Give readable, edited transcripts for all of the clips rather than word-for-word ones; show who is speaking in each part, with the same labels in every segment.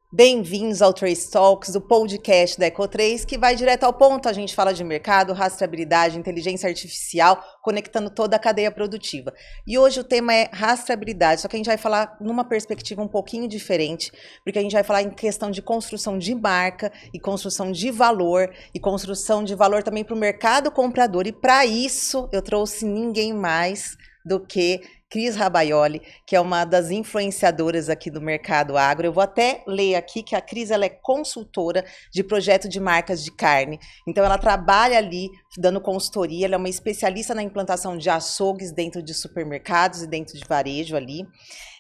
Speaker 1: Bem-vindos ao Trace Talks, o podcast da Eco3, que vai direto ao ponto. A gente fala de mercado, rastreabilidade, inteligência artificial, conectando toda a cadeia produtiva. E hoje o tema é rastreabilidade, só que a gente vai falar numa perspectiva um pouquinho diferente, porque a gente vai falar em questão de construção de marca e construção de valor também para o mercado comprador. E para isso eu trouxe ninguém mais do que Cris Rabaioli, que é uma das influenciadoras aqui do mercado agro. Eu vou até ler aqui que a Cris ela é consultora de projeto de marcas de carne. Então ela trabalha ali dando consultoria, ela é uma especialista na implantação de açougues dentro de supermercados e dentro de varejo ali.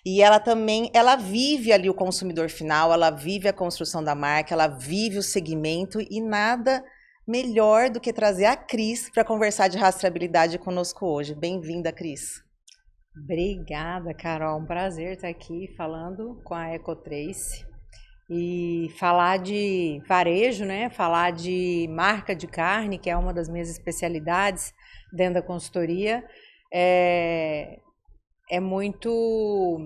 Speaker 1: E ela também, ela vive ali o consumidor final, ela vive a construção da marca, ela vive o segmento e nada melhor do que trazer a Cris para conversar de rastreabilidade conosco hoje. Bem-vinda, Cris.
Speaker 2: Obrigada, Carol. Um prazer estar aqui falando com a Eco3 e falar de varejo, né? Falar de marca de carne, que é uma das minhas especialidades dentro da consultoria. É muito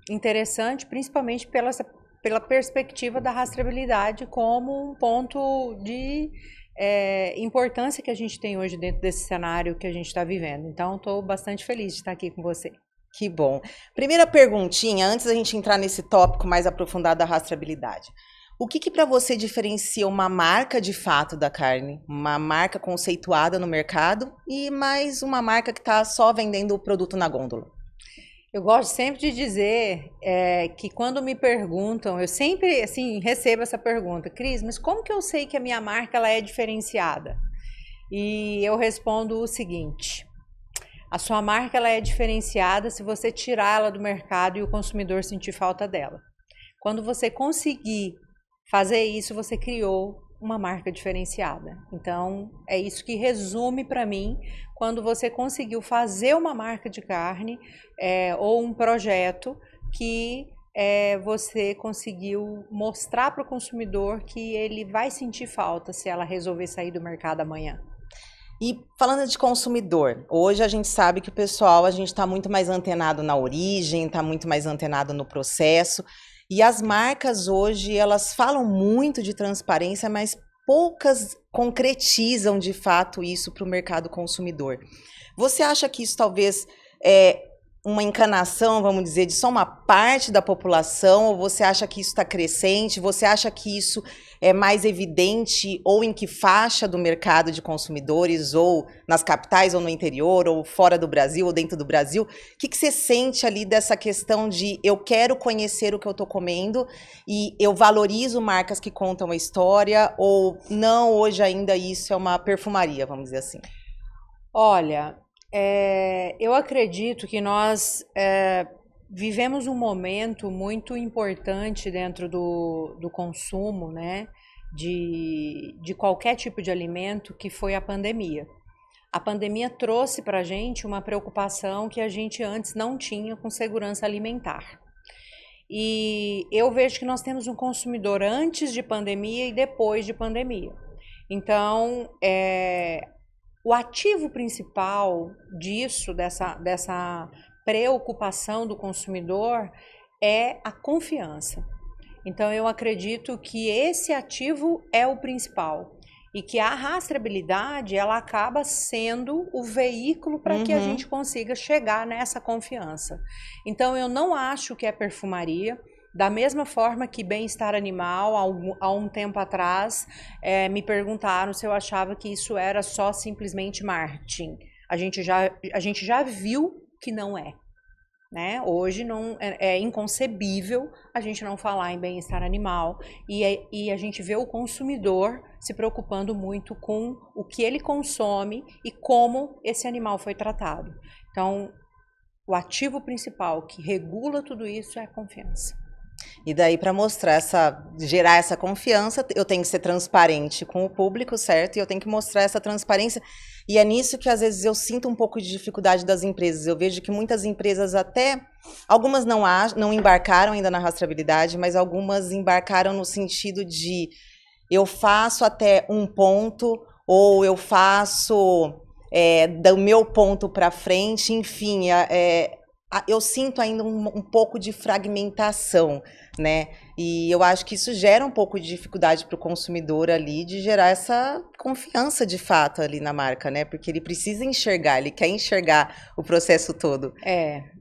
Speaker 2: interessante, principalmente pela perspectiva da rastreabilidade como um ponto de importância que a gente tem hoje dentro desse cenário que a gente está vivendo. Então, estou bastante feliz de estar aqui com você.
Speaker 1: Que bom. Primeira perguntinha, antes da gente entrar nesse tópico mais aprofundado da rastreabilidade. O que para você diferencia uma marca de fato da carne? Uma marca conceituada no mercado e mais uma marca que está só vendendo o produto na gôndola?
Speaker 2: Eu gosto sempre de dizer que quando me perguntam, eu sempre assim, recebo essa pergunta, Cris, mas como que eu sei que a minha marca ela é diferenciada? E eu respondo o seguinte: a sua marca ela é diferenciada se você tirar ela do mercado e o consumidor sentir falta dela. Quando você conseguir fazer isso, você criou uma marca diferenciada. Então, é isso que resume para mim quando você conseguiu fazer uma marca de carne ou um projeto que você conseguiu mostrar para o consumidor que ele vai sentir falta se ela resolver sair do mercado amanhã.
Speaker 1: E falando de consumidor, hoje a gente sabe que o pessoal, a gente está muito mais antenado na origem, está muito mais antenado no processo. E as marcas hoje, elas falam muito de transparência, mas poucas concretizam de fato isso para o mercado consumidor. Você acha que isso talvez é uma encanação, vamos dizer, de só uma parte da população, ou você acha que isso está crescente? Você acha que isso é mais evidente ou em que faixa do mercado de consumidores, ou nas capitais, ou no interior, ou fora do Brasil, ou dentro do Brasil? O que você sente ali dessa questão de eu quero conhecer o que eu estou comendo e eu valorizo marcas que contam a história, ou não, hoje ainda isso é uma perfumaria, vamos dizer assim?
Speaker 2: Olha, eu acredito que nós vivemos um momento muito importante dentro do consumo, né, de qualquer tipo de alimento, que foi a pandemia. A pandemia trouxe para a gente uma preocupação que a gente antes não tinha com segurança alimentar. E eu vejo que nós temos um consumidor antes de pandemia e depois de pandemia. Então, o ativo principal disso, dessa preocupação do consumidor, é a confiança. Então, eu acredito que esse ativo é o principal e que a rastreabilidade ela acaba sendo o veículo para que a gente consiga chegar nessa confiança. Então, eu não acho que é perfumaria. Da mesma forma que bem-estar animal, há um tempo atrás, me perguntaram se eu achava que isso era só simplesmente marketing. A gente já viu que não é. Né? Hoje não, é inconcebível a gente não falar em bem-estar animal e a gente vê o consumidor se preocupando muito com o que ele consome e como esse animal foi tratado. Então, o ativo principal que regula tudo isso é a confiança.
Speaker 1: E daí, para gerar essa confiança, eu tenho que ser transparente com o público, certo? E eu tenho que mostrar essa transparência. E é nisso que, às vezes, eu sinto um pouco de dificuldade das empresas. Eu vejo que muitas empresas algumas não embarcaram ainda na rastreabilidade, mas algumas embarcaram no sentido de eu faço até um ponto, ou eu faço do meu ponto para frente, enfim, eu sinto ainda um pouco de fragmentação, né? E eu acho que isso gera um pouco de dificuldade para o consumidor ali, de gerar essa confiança de fato ali na marca, né? Porque ele precisa enxergar, ele quer enxergar o processo todo.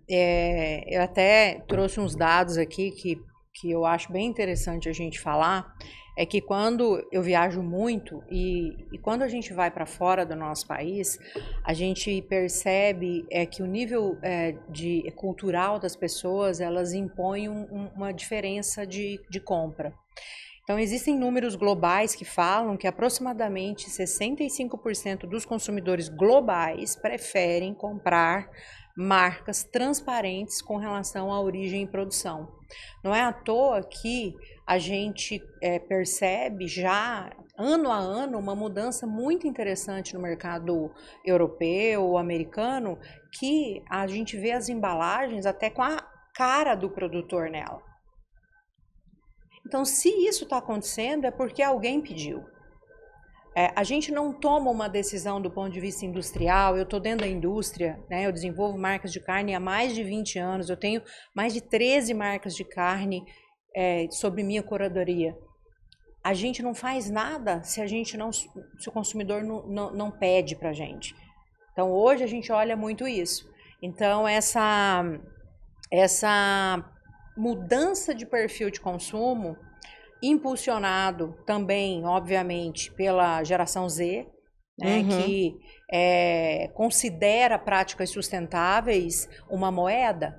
Speaker 2: Eu até trouxe uns dados aqui que eu acho bem interessante a gente falar, é que quando eu viajo muito e quando a gente vai para fora do nosso país, a gente percebe que o nível cultural das pessoas, elas impõem uma diferença de compra. Então, existem números globais que falam que aproximadamente 65% dos consumidores globais preferem comprar marcas transparentes com relação à origem e produção. Não é à toa que a gente percebe já, ano a ano, uma mudança muito interessante no mercado europeu ou americano, que a gente vê as embalagens até com a cara do produtor nela. Então, se isso está acontecendo, é porque alguém pediu. A gente não toma uma decisão do ponto de vista industrial. Eu estou dentro da indústria, né? Eu desenvolvo marcas de carne há mais de 20 anos, eu tenho mais de 13 marcas de carne sob minha curadoria. A gente não faz nada se o consumidor não pede para a gente. Então, hoje a gente olha muito isso. Então, essa mudança de perfil de consumo, impulsionado também, obviamente, pela geração Z, né, que considera práticas sustentáveis uma moeda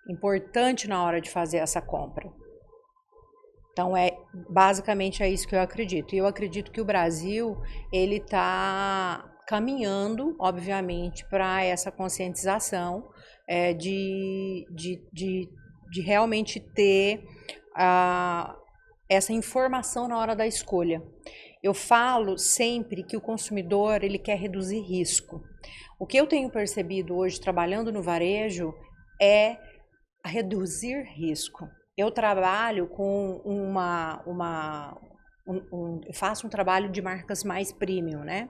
Speaker 2: importante na hora de fazer essa compra. Então, basicamente é isso que eu acredito. E eu acredito que o Brasil, ele está caminhando, obviamente, para essa conscientização de realmente ter essa informação na hora da escolha. Eu falo sempre que o consumidor, ele quer reduzir risco. O que eu tenho percebido hoje, trabalhando no varejo, é reduzir risco. Eu trabalho com eu faço um trabalho de marcas mais premium, né?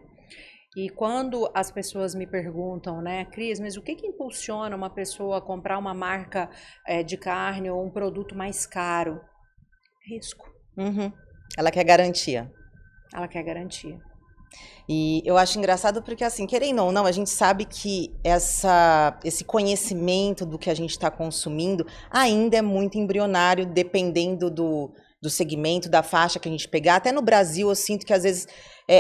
Speaker 2: E quando as pessoas me perguntam, né, Cris, mas o que impulsiona uma pessoa a comprar uma marca de carne ou um produto mais caro? Risco.
Speaker 1: Ela quer garantia.
Speaker 2: Ela quer garantia.
Speaker 1: E eu acho engraçado porque, assim, querendo ou não, a gente sabe que esse conhecimento do que a gente está consumindo ainda é muito embrionário, dependendo do segmento, da faixa que a gente pegar. Até no Brasil, eu sinto que, às vezes,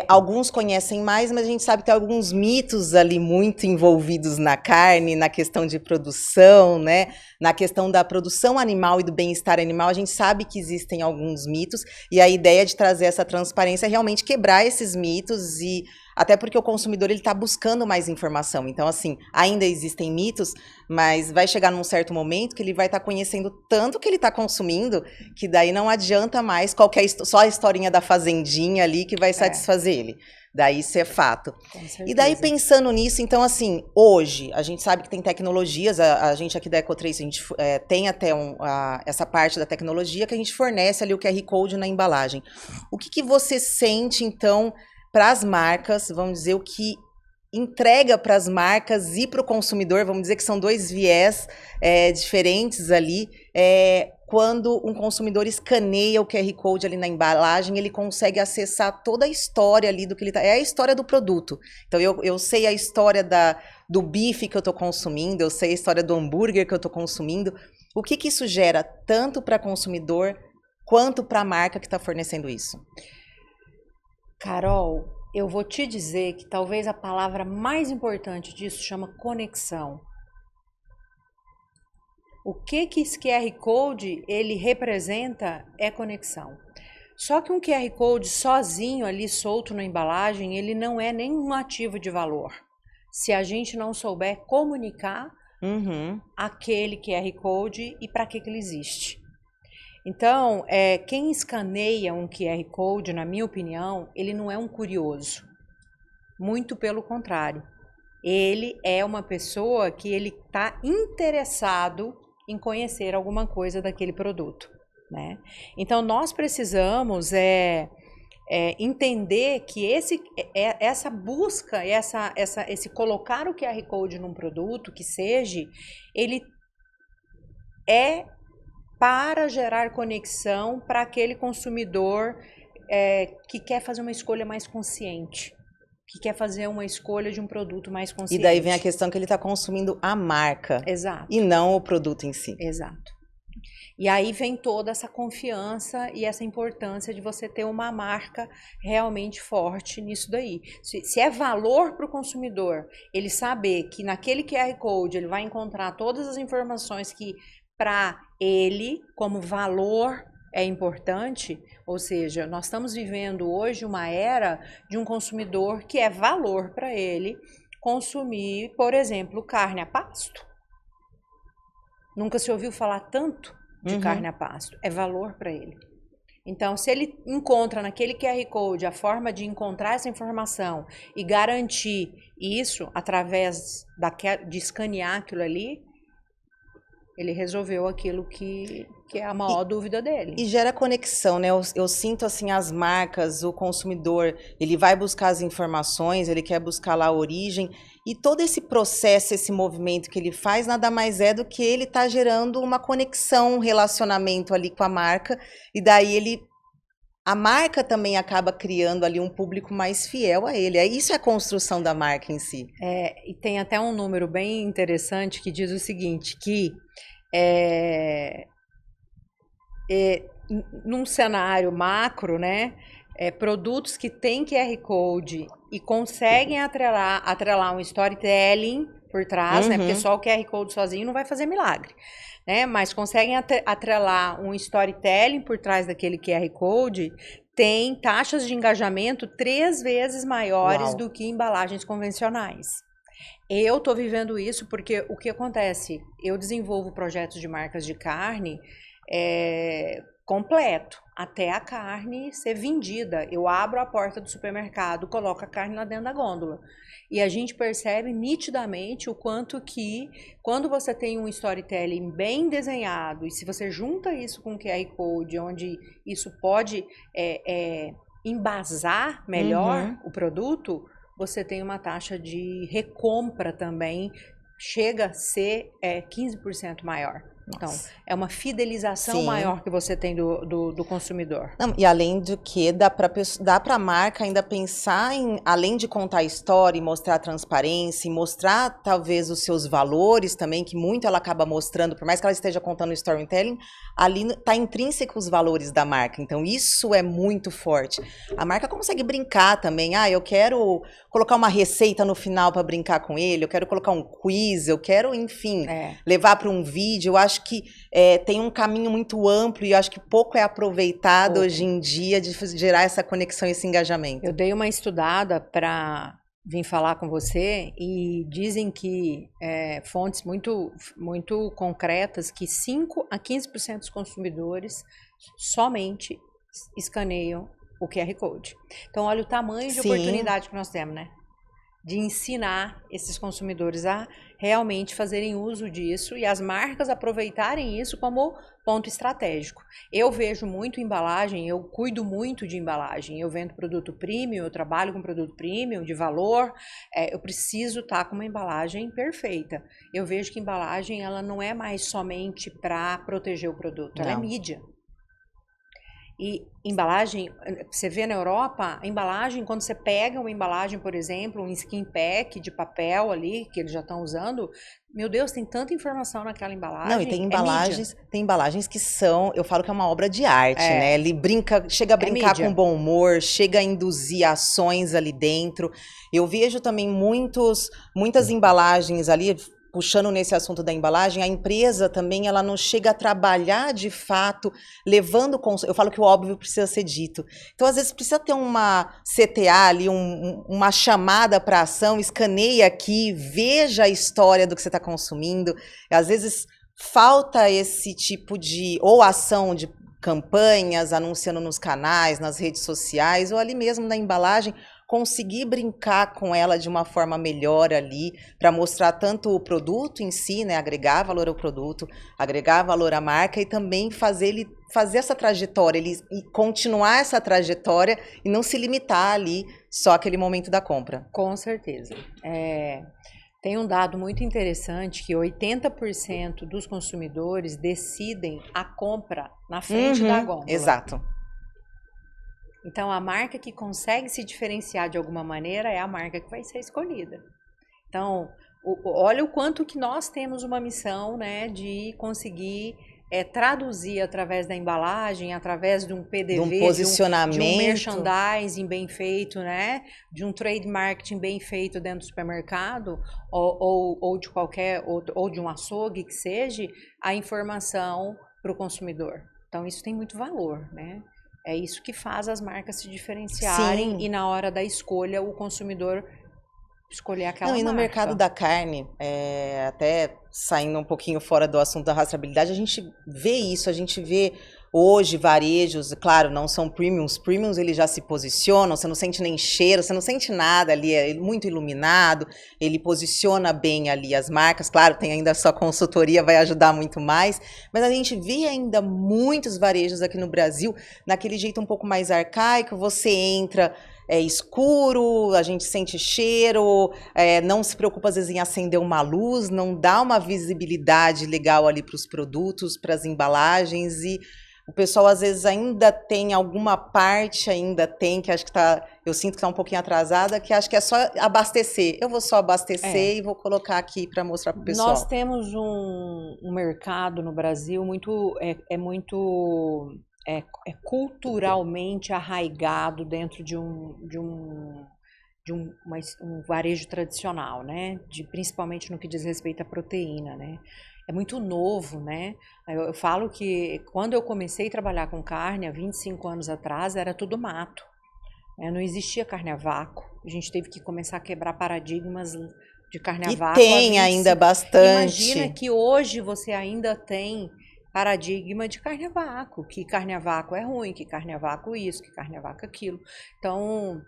Speaker 1: alguns conhecem mais, mas a gente sabe que tem alguns mitos ali muito envolvidos na carne, na questão de produção, né? Na questão da produção animal e do bem-estar animal, a gente sabe que existem alguns mitos, e a ideia de trazer essa transparência é realmente quebrar esses mitos, e até porque o consumidor ele está buscando mais informação. Então, assim, ainda existem mitos, mas vai chegar num certo momento que ele vai estar conhecendo tanto que ele está consumindo, que daí não adianta mais só a historinha da fazendinha ali que vai satisfazer ele. Daí isso é fato. E daí, pensando nisso, então, assim, hoje, a gente sabe que tem tecnologias, a gente aqui da Eco3, a gente tem até essa parte da tecnologia que a gente fornece ali o QR Code na embalagem. O que você sente, então, para as marcas, vamos dizer, o que entrega para as marcas e para o consumidor, vamos dizer que são dois viés diferentes ali, quando um consumidor escaneia o QR Code ali na embalagem, ele consegue acessar toda a história ali do que ele tá. É a história do produto. Então, eu sei a história do bife que eu estou consumindo, eu sei a história do hambúrguer que eu estou consumindo. O que isso gera, tanto para consumidor quanto para a marca que está fornecendo isso?
Speaker 2: Carol, eu vou te dizer que talvez a palavra mais importante disso chama conexão. O que esse QR Code ele representa é conexão. Só que um QR Code sozinho ali solto na embalagem, ele não é nenhum ativo de valor. Se a gente não souber comunicar aquele QR Code e para que ele existe. Então, quem escaneia um QR Code, na minha opinião, ele não é um curioso. Muito pelo contrário. Ele é uma pessoa que ele está interessado em conhecer alguma coisa daquele produto, né? Então, nós precisamos entender que essa busca, esse colocar o QR Code num produto, que seja, ele é para gerar conexão para aquele consumidor que quer fazer uma escolha mais consciente, que quer fazer uma escolha de um produto mais consciente.
Speaker 1: E daí vem a questão que ele está consumindo a marca.
Speaker 2: Exato.
Speaker 1: E não o produto em si.
Speaker 2: Exato. E aí vem toda essa confiança e essa importância de você ter uma marca realmente forte nisso daí. Se é valor para o consumidor, ele saber que naquele QR Code ele vai encontrar todas as informações que para ele, como valor, é importante, ou seja, nós estamos vivendo hoje uma era de um consumidor que é valor para ele consumir, por exemplo, carne a pasto. Nunca se ouviu falar tanto de carne a pasto. É valor para ele. Então, se ele encontra naquele QR Code a forma de encontrar essa informação e garantir isso através de escanear aquilo ali, ele resolveu aquilo que é a maior dúvida dele.
Speaker 1: E gera conexão, né? Eu sinto assim, as marcas, o consumidor, ele vai buscar as informações, ele quer buscar lá a origem, e todo esse processo, esse movimento que ele faz, nada mais é do que ele tá gerando uma conexão, um relacionamento ali com a marca, e daí a marca também acaba criando ali um público mais fiel a ele. Isso é a construção da marca em si.
Speaker 2: E tem até um número bem interessante que diz o seguinte, que num cenário macro, né, produtos que têm QR Code e conseguem atrelar um storytelling por trás, né, porque só o QR Code sozinho não vai fazer milagre, né, mas conseguem atrelar um storytelling por trás daquele QR Code, tem taxas de engajamento 3 vezes maiores do que embalagens convencionais. Eu estou vivendo isso porque o que acontece? Eu desenvolvo projetos de marcas de carne completo, até a carne ser vendida. Eu abro a porta do supermercado, coloco a carne lá dentro da gôndola. E a gente percebe nitidamente o quanto que, quando você tem um storytelling bem desenhado, e se você junta isso com o QR Code, onde isso pode embasar melhor o produto, você tem uma taxa de recompra também, chega a ser 15% maior. Então, é uma fidelização maior que você tem do consumidor.
Speaker 1: Não, e além do que, dá para a marca ainda pensar em, além de contar a história e mostrar a transparência, e mostrar talvez os seus valores também, que muito ela acaba mostrando, por mais que ela esteja contando o storytelling, ali está intrínseco os valores da marca. Então, isso é muito forte. A marca consegue brincar também. Eu quero colocar uma receita no final para brincar com ele, eu quero colocar um quiz, eu quero, enfim, levar para um vídeo. Eu acho que tem um caminho muito amplo e eu acho que pouco é aproveitado hoje em dia de gerar essa conexão e esse engajamento.
Speaker 2: Eu dei uma estudada para vir falar com você e dizem que fontes muito, muito concretas que 5 a 15% dos consumidores somente escaneiam o QR Code. Então, olha o tamanho de oportunidade que nós temos, né? De ensinar esses consumidores a realmente fazerem uso disso e as marcas aproveitarem isso como ponto estratégico. Eu vejo muito embalagem, eu cuido muito de embalagem, eu vendo produto premium, eu trabalho com produto premium, de valor, eu preciso estar com uma embalagem perfeita. Eu vejo que embalagem ela não é mais somente para proteger o produto, ela é mídia. E embalagem, você vê na Europa, a embalagem, quando você pega uma embalagem, por exemplo, um skin pack de papel ali, que eles já estão usando, meu Deus, tem tanta informação naquela embalagem.
Speaker 1: Não, e tem embalagens que são, eu falo que é uma obra de arte, né? Ele chega a brincar com bom humor, chega a induzir ações ali dentro. Eu vejo também muitas embalagens ali, puxando nesse assunto da embalagem, a empresa também, ela não chega a trabalhar de fato, levando... Eu falo que o óbvio precisa ser dito. Então, às vezes, precisa ter uma CTA ali, uma chamada para ação, escaneia aqui, veja a história do que você está consumindo. Às vezes, falta esse tipo de... ou ação de campanhas, anunciando nos canais, nas redes sociais, ou ali mesmo na embalagem, conseguir brincar com ela de uma forma melhor ali, para mostrar tanto o produto em si, né, agregar valor ao produto, agregar valor à marca e também fazer essa trajetória, e continuar essa trajetória e não se limitar ali só aquele momento da compra.
Speaker 2: Com certeza. Tem um dado muito interessante que 80% dos consumidores decidem a compra na frente da gôndola.
Speaker 1: Exato.
Speaker 2: Então, a marca que consegue se diferenciar de alguma maneira é a marca que vai ser escolhida. Então, olha o quanto que nós temos uma missão, né, de conseguir traduzir através da embalagem, através de um PDV,
Speaker 1: de um posicionamento,
Speaker 2: de um merchandising bem feito, né, de um trade marketing bem feito dentro do supermercado ou de qualquer ou de um açougue que seja, a informação para o consumidor. Então, isso tem muito valor, né? É isso que faz as marcas se diferenciarem. Sim. E na hora da escolha, o consumidor escolher aquela marca.
Speaker 1: E no mercado da carne, até saindo um pouquinho fora do assunto da rastreabilidade, a gente vê isso, a gente vê hoje varejos, claro, não são premiums eles já se posicionam, você não sente nem cheiro, você não sente nada ali, é muito iluminado, ele posiciona bem ali as marcas, claro, tem ainda a sua consultoria, vai ajudar muito mais, mas a gente vê ainda muitos varejos aqui no Brasil, naquele jeito um pouco mais arcaico, você entra... É escuro, a gente sente cheiro, não se preocupa às vezes em acender uma luz, não dá uma visibilidade legal ali para os produtos, para as embalagens, e o pessoal às vezes ainda tem alguma parte, que acho que eu sinto que está um pouquinho atrasada, que acho que é só abastecer. Eu vou só abastecer e vou colocar aqui para mostrar para o pessoal.
Speaker 2: Nós temos um mercado no Brasil muito culturalmente arraigado dentro de um varejo tradicional, né? Principalmente no que diz respeito à proteína, né? É muito novo, né? Eu falo que quando eu comecei a trabalhar com carne, há 25 anos atrás, era tudo mato. Não existia carne a vácuo. A gente teve que começar a quebrar paradigmas de carne a vácuo.
Speaker 1: E tem ainda bastante.
Speaker 2: Imagina que hoje você ainda tem paradigma de carne a vácuo, que carne a vácuo é ruim, que carne a vácuo isso, que carne a vácuo aquilo. Então,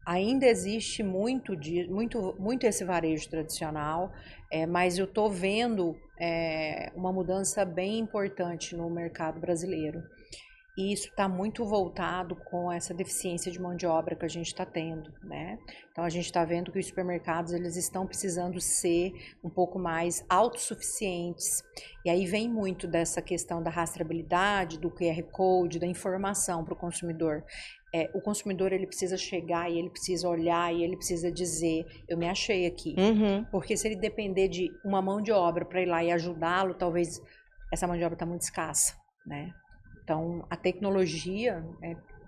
Speaker 2: ainda existe muito esse varejo tradicional, mas eu estou vendo uma mudança bem importante no mercado brasileiro. E isso está muito voltado com essa deficiência de mão de obra que a gente está tendo, né? Então, a gente está vendo que os supermercados eles estão precisando ser um pouco mais autossuficientes. E aí vem muito dessa questão da rastreabilidade, do QR Code, da informação para o consumidor. O consumidor ele precisa chegar e ele precisa olhar e ele precisa dizer, eu me achei aqui. Porque se ele depender de uma mão de obra para ir lá e ajudá-lo, talvez essa mão de obra está muito escassa, né? Então, a tecnologia,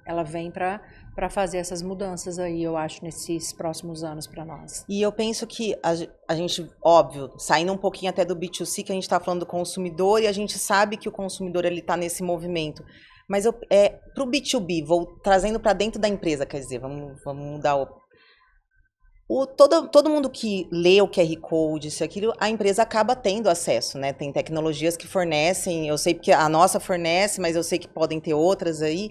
Speaker 2: ela vem para fazer essas mudanças aí, eu acho, nesses próximos anos para nós.
Speaker 1: E eu penso que a gente, óbvio, saindo um pouquinho até do B2C, que a gente está falando do consumidor, e a gente sabe que o consumidor está nesse movimento. Mas para o B2B, trazendo para dentro da empresa, quer dizer, vamos mudar todo mundo que lê o QR Code, isso e aquilo, a empresa acaba tendo acesso, né? Tem tecnologias que fornecem, eu sei porque a nossa fornece, mas eu sei que podem ter outras aí.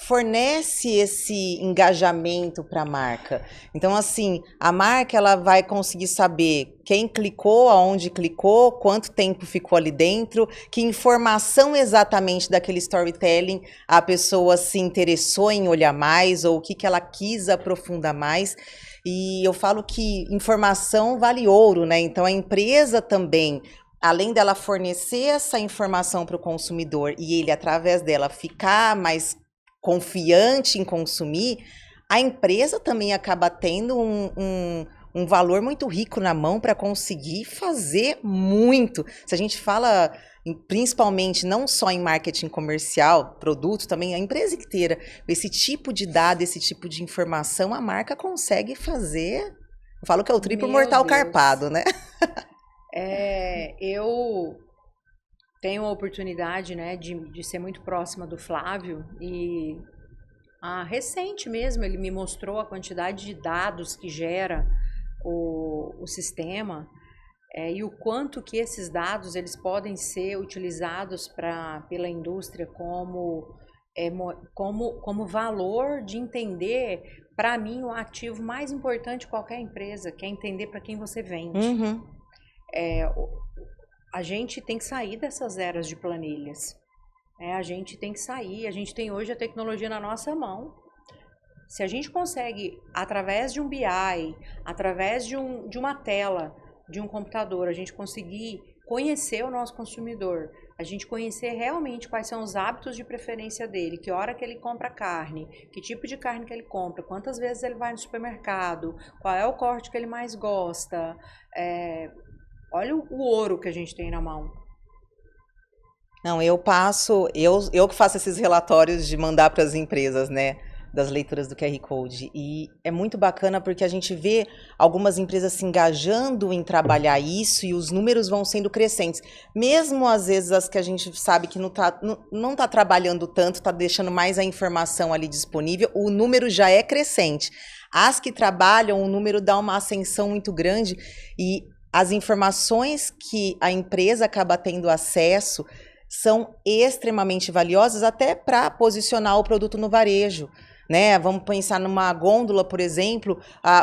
Speaker 1: Fornece esse engajamento para a marca. Então, assim, a marca ela vai conseguir saber quem clicou, aonde clicou, quanto tempo ficou ali dentro, que informação exatamente daquele storytelling a pessoa se interessou em olhar mais, ou o que ela quis aprofundar mais. E eu falo que informação vale ouro, né? Então, a empresa também, além dela fornecer essa informação para o consumidor e ele, através dela, ficar mais confiante em consumir, a empresa também acaba tendo um valor muito rico na mão para conseguir fazer muito. Se a gente fala, principalmente, não só em marketing comercial, produto, também a empresa inteira, esse tipo de dado, esse tipo de informação, a marca consegue fazer. Eu falo que é o triplo mortal carpado, né?
Speaker 2: Eu tenho a oportunidade, né, de ser muito próxima do Flávio e recente mesmo ele me mostrou a quantidade de dados que gera o sistema e o quanto que esses dados eles podem ser utilizados pela indústria como valor de entender, para mim, o ativo mais importante de qualquer empresa, que é entender para quem você vende. A gente tem que sair dessas eras de planilhas. A gente tem que sair. A gente tem hoje a tecnologia na nossa mão. Se a gente consegue, através de um BI, através de uma tela, de um computador, a gente conseguir conhecer o nosso consumidor, a gente conhecer realmente quais são os hábitos de preferência dele, que hora que ele compra carne, que tipo de carne que ele compra, quantas vezes ele vai no supermercado, qual é o corte que ele mais gosta. Olha o ouro que a gente tem na mão.
Speaker 1: Não, eu que faço esses relatórios de mandar para as empresas, né? Das leituras do QR Code. E é muito bacana porque a gente vê algumas empresas se engajando em trabalhar isso e os números vão sendo crescentes. Mesmo às vezes as que a gente sabe que não tá trabalhando tanto, tá deixando mais a informação ali disponível, o número já é crescente. As que trabalham, o número dá uma ascensão muito grande e as informações que a empresa acaba tendo acesso são extremamente valiosas até para posicionar o produto no varejo. Né? Vamos pensar numa gôndola, por exemplo,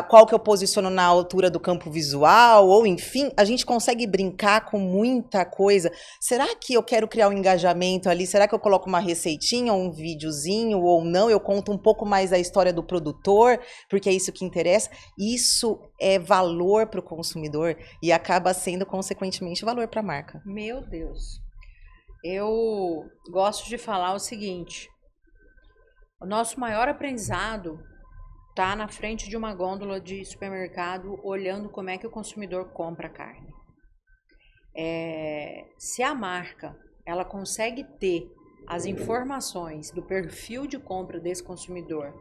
Speaker 1: qual que eu posiciono na altura do campo visual, ou enfim, a gente consegue brincar com muita coisa. Será que eu quero criar um engajamento ali? Será que eu coloco uma receitinha, um videozinho, ou não? Eu conto um pouco mais a história do produtor, porque é isso que interessa. Isso é valor para o consumidor e acaba sendo, consequentemente, valor para a marca.
Speaker 2: Meu Deus. Eu gosto de falar o seguinte: o nosso maior aprendizado está na frente de uma gôndola de supermercado, olhando como é que o consumidor compra carne. Se a marca ela consegue ter as informações do perfil de compra desse consumidor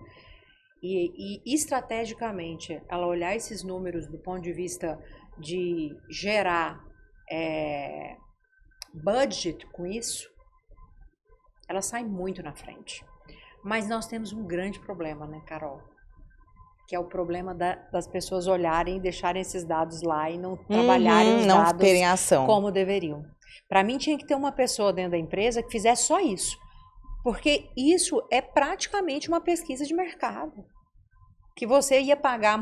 Speaker 2: e estrategicamente ela olhar esses números do ponto de vista de gerar budget com isso, ela sai muito na frente. Mas nós temos um grande problema, né, Carol? Que é o problema das pessoas olharem e deixarem esses dados lá e não trabalharem os dados
Speaker 1: terem ação
Speaker 2: como deveriam. Para mim, tinha que ter uma pessoa dentro da empresa que fizesse só isso. Porque isso é praticamente uma pesquisa de mercado. Que você ia pagar,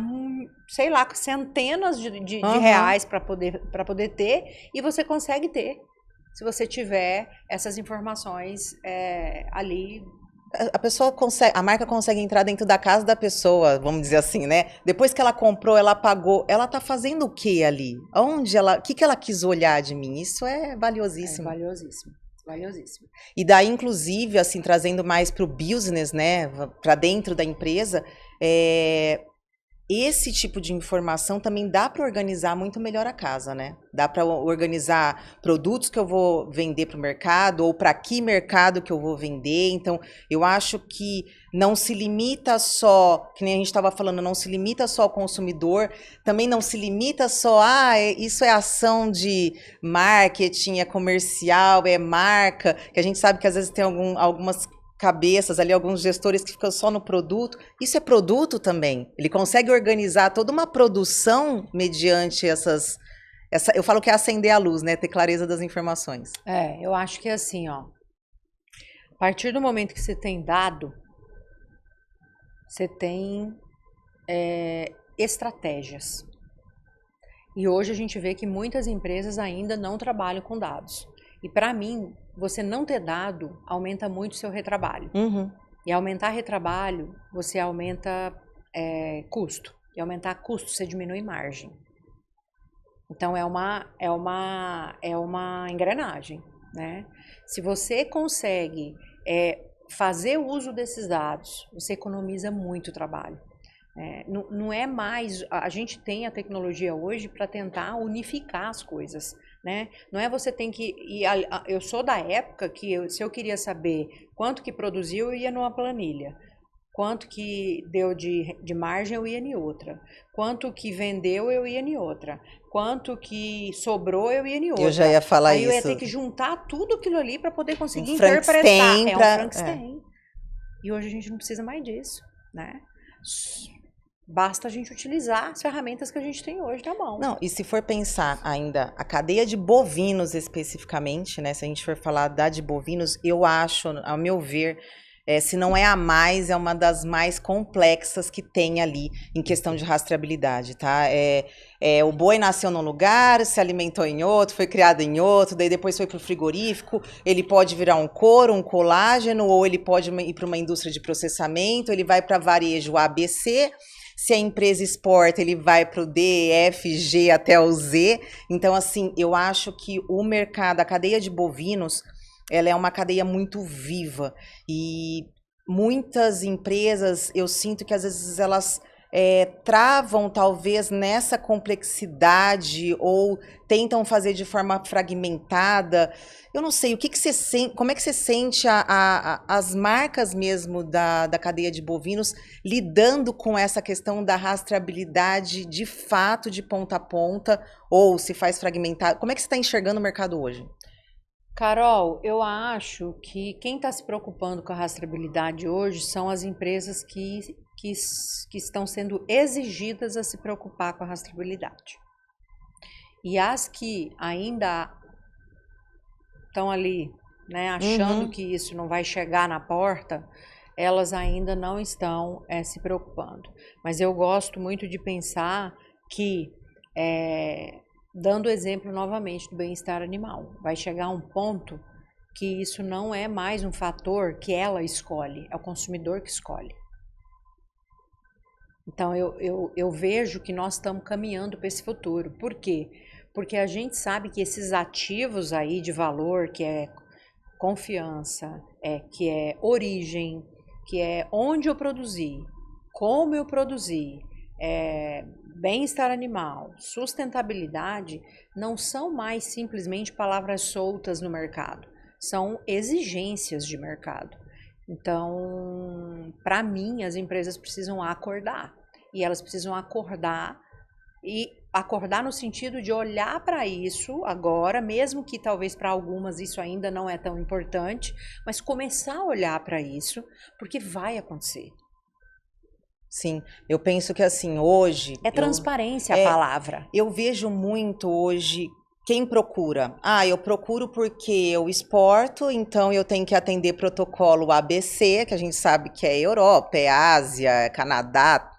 Speaker 2: sei lá, centenas de reais para poder ter, e você consegue ter, se você tiver essas informações ali.
Speaker 1: A pessoa consegue, a marca consegue entrar dentro da casa da pessoa, vamos dizer assim, né? Depois que ela comprou, ela pagou, ela tá fazendo o que ali? O que ela quis olhar de mim? Isso é valiosíssimo.
Speaker 2: É valiosíssimo, valiosíssimo.
Speaker 1: E daí, inclusive, assim, trazendo mais para o business, né? Para dentro da empresa, esse tipo de informação também dá para organizar muito melhor a casa, né? Dá para organizar produtos que eu vou vender para o mercado ou para que mercado que eu vou vender. Então, eu acho que não se limita só, que nem a gente estava falando, não se limita só ao consumidor, também não se limita só, isso é ação de marketing, é comercial, é marca, que a gente sabe que às vezes tem algumas cabeças ali, alguns gestores que ficam só no produto. Isso é produto também. Ele consegue organizar toda uma produção mediante eu falo que é acender a luz, né? Ter clareza das informações.
Speaker 2: Eu acho que é assim, ó. A partir do momento que você tem dado, você tem estratégias. E hoje a gente vê que muitas empresas ainda não trabalham com dados. E para mim, você não ter dado aumenta muito o seu retrabalho.
Speaker 1: Uhum.
Speaker 2: E aumentar retrabalho, você aumenta custo. E aumentar custo, você diminui margem. Então, é uma engrenagem, né? Se você consegue fazer uso desses dados, você economiza muito trabalho. Não é mais... A gente tem a tecnologia hoje para tentar unificar as coisas, né? Não é você tem que ir... Eu sou da época que se eu queria saber quanto que produziu, eu ia numa planilha. Quanto que deu de margem, eu ia em outra. Quanto que vendeu, eu ia em outra. Quanto que sobrou, eu ia em outra.
Speaker 1: Eu já ia falar
Speaker 2: Aí
Speaker 1: isso.
Speaker 2: eu ia ter que juntar tudo aquilo ali para poder conseguir
Speaker 1: interpretar.
Speaker 2: Um Frankenstein. E hoje a gente não precisa mais disso, né? Basta a gente utilizar as ferramentas que a gente tem hoje na mão.
Speaker 1: Não, e se for pensar ainda a cadeia de bovinos especificamente, né? Se a gente for falar de bovinos, eu acho, ao meu ver, Se não é a mais, é uma das mais complexas que tem ali em questão de rastreabilidade, tá? O boi nasceu num lugar, se alimentou em outro, foi criado em outro, daí depois foi para o frigorífico, ele pode virar um couro, um colágeno, ou ele pode ir para uma indústria de processamento, ele vai para varejo ABC. Se a empresa exporta, ele vai para o D, F, G até o Z. Então, assim, eu acho que o mercado, a cadeia de bovinos, ela é uma cadeia muito viva. E muitas empresas, eu sinto que às vezes elas travam talvez nessa complexidade ou tentam fazer de forma fragmentada. Eu não sei, o que que você sente, como é que você sente as marcas mesmo da cadeia de bovinos lidando com essa questão da rastreabilidade de fato de ponta a ponta, ou se faz fragmentado? Como é que você está enxergando o mercado hoje?
Speaker 2: Carol, eu acho que quem está se preocupando com a rastreabilidade hoje são as empresas que estão sendo exigidas a se preocupar com a rastreabilidade. E as que ainda estão ali, né, achando que isso não vai chegar na porta, elas ainda não estão se preocupando. Mas eu gosto muito de pensar que, dando exemplo novamente do bem-estar animal, vai chegar um ponto que isso não é mais um fator que ela escolhe, é o consumidor que escolhe. Então, eu vejo que nós estamos caminhando para esse futuro. Por quê? Porque a gente sabe que esses ativos aí de valor, que é confiança, que é origem, que é onde eu produzi, como eu produzi, bem-estar animal, sustentabilidade, não são mais simplesmente palavras soltas no mercado, são exigências de mercado. Então, para mim, as empresas precisam acordar. E elas precisam acordar no sentido de olhar para isso agora, mesmo que talvez para algumas isso ainda não é tão importante, mas começar a olhar para isso, porque vai acontecer.
Speaker 1: Sim, eu penso que assim, hoje...
Speaker 2: É transparência a palavra.
Speaker 1: Eu vejo muito hoje quem procura. Eu procuro porque eu exporto, então eu tenho que atender protocolo ABC, que a gente sabe que é Europa, é Ásia, é Canadá.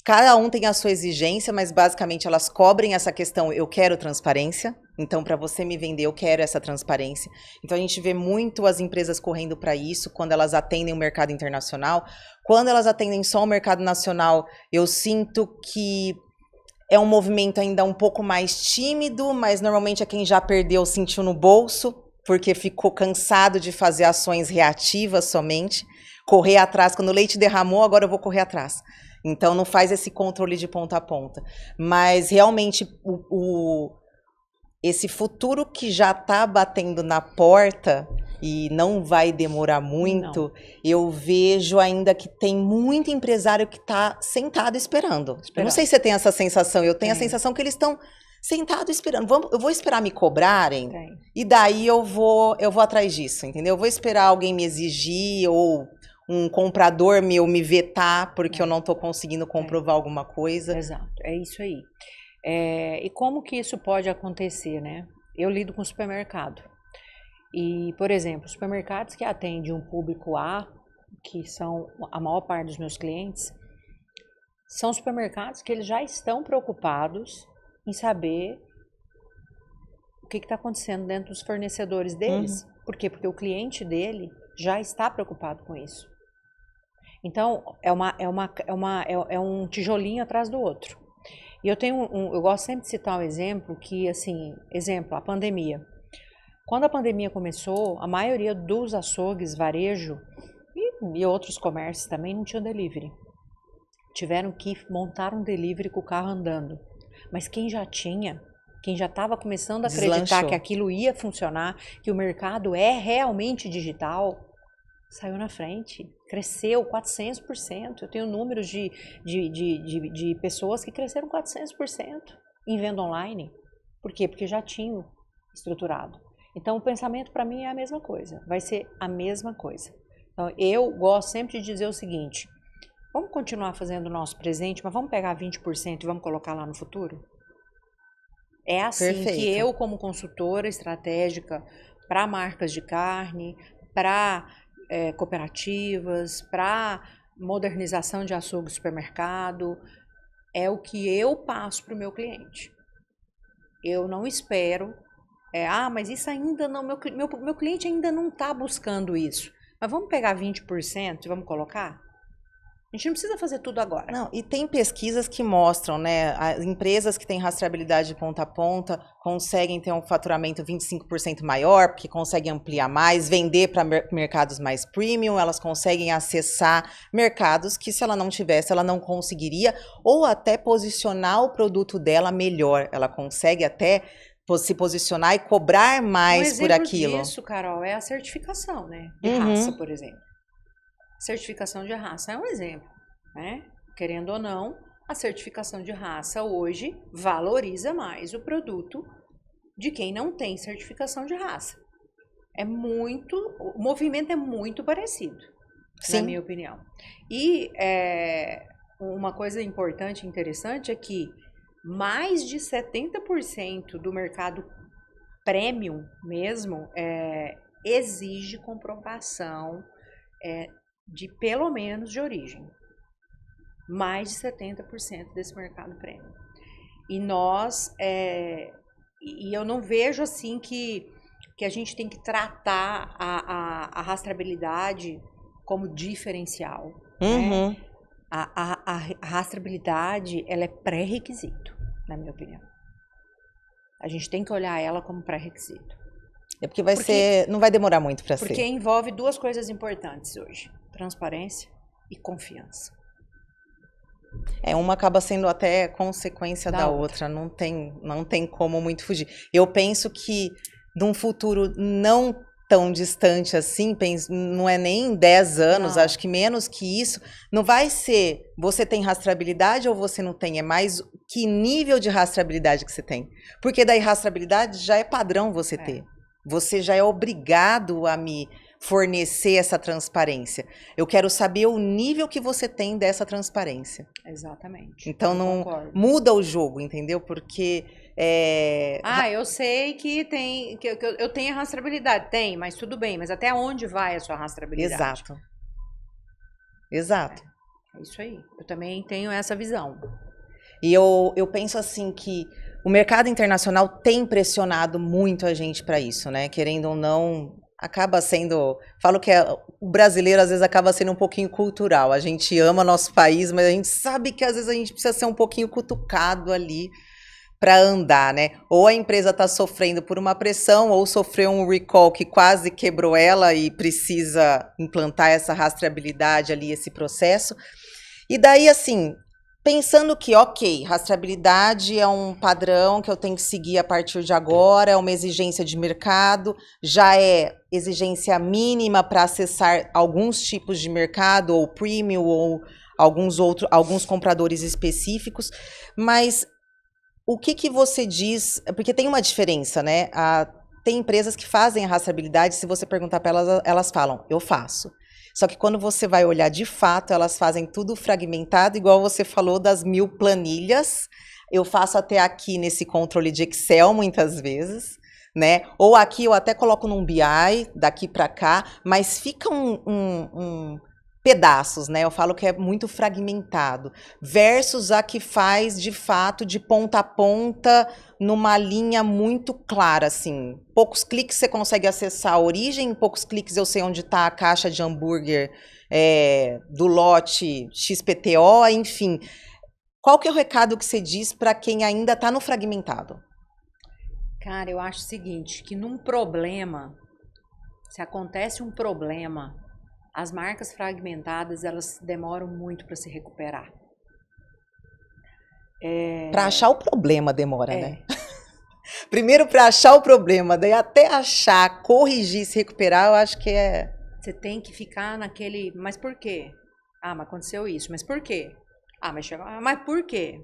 Speaker 1: Cada um tem a sua exigência, mas basicamente elas cobrem essa questão, eu quero transparência. Então, para você me vender, eu quero essa transparência. Então, a gente vê muito as empresas correndo para isso quando elas atendem o mercado internacional. Quando elas atendem só o mercado nacional, eu sinto que é um movimento ainda um pouco mais tímido, mas normalmente é quem já perdeu, sentiu no bolso, porque ficou cansado de fazer ações reativas somente. Correr atrás, quando o leite derramou, agora eu vou correr atrás. Então, não faz esse controle de ponta a ponta. Mas, realmente, esse futuro que já está batendo na porta e não vai demorar muito, eu vejo ainda que tem muito empresário que está sentado esperando. Eu não sei se você tem essa sensação, eu tenho a sensação que eles estão sentados esperando. Eu vou esperar me cobrarem e daí eu vou atrás disso, entendeu? Eu vou esperar alguém me exigir ou um comprador meu me vetar porque eu não estou conseguindo comprovar alguma coisa.
Speaker 2: Exato, é isso aí. E como que isso pode acontecer, né? Eu lido com supermercado. E, por exemplo, supermercados que atendem um público A, que são a maior parte dos meus clientes, são supermercados que eles já estão preocupados em saber o que está acontecendo dentro dos fornecedores deles. Por quê? Porque o cliente dele já está preocupado com isso. Então, é um tijolinho atrás do outro. E eu gosto sempre de citar um exemplo que, assim, a pandemia. Quando a pandemia começou, a maioria dos açougues, varejo e outros comércios também não tinham delivery. Tiveram que montar um delivery com o carro andando. Mas quem já estava começando a acreditar que aquilo ia funcionar, que o mercado é realmente digital, saiu na frente, cresceu 400%. Eu tenho números de pessoas que cresceram 400% em venda online. Por quê? Porque já tinham estruturado. Então, o pensamento para mim é a mesma coisa, vai ser a mesma coisa. Então, eu gosto sempre de dizer o seguinte, vamos continuar fazendo o nosso presente, mas vamos pegar 20% e vamos colocar lá no futuro? É assim que eu, como consultora estratégica para marcas de carne, para cooperativas, para modernização de açougue e supermercado. É o que eu passo para o meu cliente. Eu não espero, mas isso ainda não, meu cliente ainda não está buscando isso. Mas vamos pegar 20% e vamos colocar? A gente não precisa fazer tudo agora.
Speaker 1: Não, e tem pesquisas que mostram, né? As empresas que têm rastreabilidade de ponta a ponta conseguem ter um faturamento 25% maior, porque conseguem ampliar mais, vender para mercados mais premium, elas conseguem acessar mercados que, se ela não tivesse, ela não conseguiria, ou até posicionar o produto dela melhor. Ela consegue até se posicionar e cobrar mais por aquilo.
Speaker 2: Um exemplo disso, Carol, é a certificação, né? De raça, por exemplo. Certificação de raça é um exemplo, né? Querendo ou não, a certificação de raça hoje valoriza mais o produto de quem não tem certificação de raça. O movimento é muito parecido, na minha opinião. E uma coisa importante e interessante é que mais de 70% do mercado premium mesmo exige comprovação de pelo menos de origem. Mais de 70% desse mercado premium. E nós, e eu não vejo assim que a gente tem que tratar a rastreabilidade como diferencial. Né? A rastreabilidade, ela é pré-requisito, na minha opinião. A gente tem que olhar ela como pré-requisito.
Speaker 1: É porque não vai demorar muito para ser.
Speaker 2: Porque envolve duas coisas importantes hoje: transparência e confiança.
Speaker 1: Uma acaba sendo até consequência da outra. Não tem como muito fugir. Eu penso que num futuro não tão distante assim, não é nem 10 anos, acho que menos que isso, não vai ser você tem rastreabilidade ou você não tem, é mais que nível de rastreabilidade que você tem. Porque daí rastreabilidade já é padrão você ter. Você já é obrigado a me fornecer essa transparência. Eu quero saber o nível que você tem dessa transparência.
Speaker 2: Exatamente.
Speaker 1: Então não muda o jogo, entendeu? Porque
Speaker 2: eu sei que eu tenho a rastreabilidade. Tem, mas tudo bem. Mas até onde vai a sua rastreabilidade?
Speaker 1: Exato.
Speaker 2: É isso aí. Eu também tenho essa visão.
Speaker 1: E eu penso assim que o mercado internacional tem pressionado muito a gente para isso, né? Querendo ou não, acaba sendo... Falo que o brasileiro, às vezes, acaba sendo um pouquinho cultural. A gente ama nosso país, mas a gente sabe que, às vezes, a gente precisa ser um pouquinho cutucado ali para andar, né? Ou a empresa está sofrendo por uma pressão, ou sofreu um recall que quase quebrou ela e precisa implantar essa rastreabilidade ali, esse processo. E daí, assim... Pensando que, rastreabilidade é um padrão que eu tenho que seguir a partir de agora, é uma exigência de mercado, já é exigência mínima para acessar alguns tipos de mercado, ou premium, ou alguns compradores específicos, mas o que você diz, porque tem uma diferença, né? Tem empresas que fazem a rastreabilidade, se você perguntar para elas, elas falam, eu faço. Só que quando você vai olhar de fato, elas fazem tudo fragmentado, igual você falou das 1000 planilhas. Eu faço até aqui nesse controle de Excel muitas vezes, né? Ou aqui eu até coloco num BI, daqui para cá, mas fica pedaços, né? Eu falo que é muito fragmentado. Versus a que faz, de fato, de ponta a ponta, numa linha muito clara, assim. Poucos cliques você consegue acessar a origem, em poucos cliques eu sei onde está a caixa de hambúrguer do lote XPTO, enfim. Qual que é o recado que você diz para quem ainda está no fragmentado?
Speaker 2: Cara, eu acho o seguinte, que num problema, se acontece um problema, as marcas fragmentadas, elas demoram muito para se recuperar.
Speaker 1: Para achar o problema demora, né? Primeiro para achar o problema, daí até achar, corrigir, se recuperar, eu acho que é...
Speaker 2: Você tem que ficar naquele... Mas por quê? Mas aconteceu isso. Mas por quê? Mas por quê?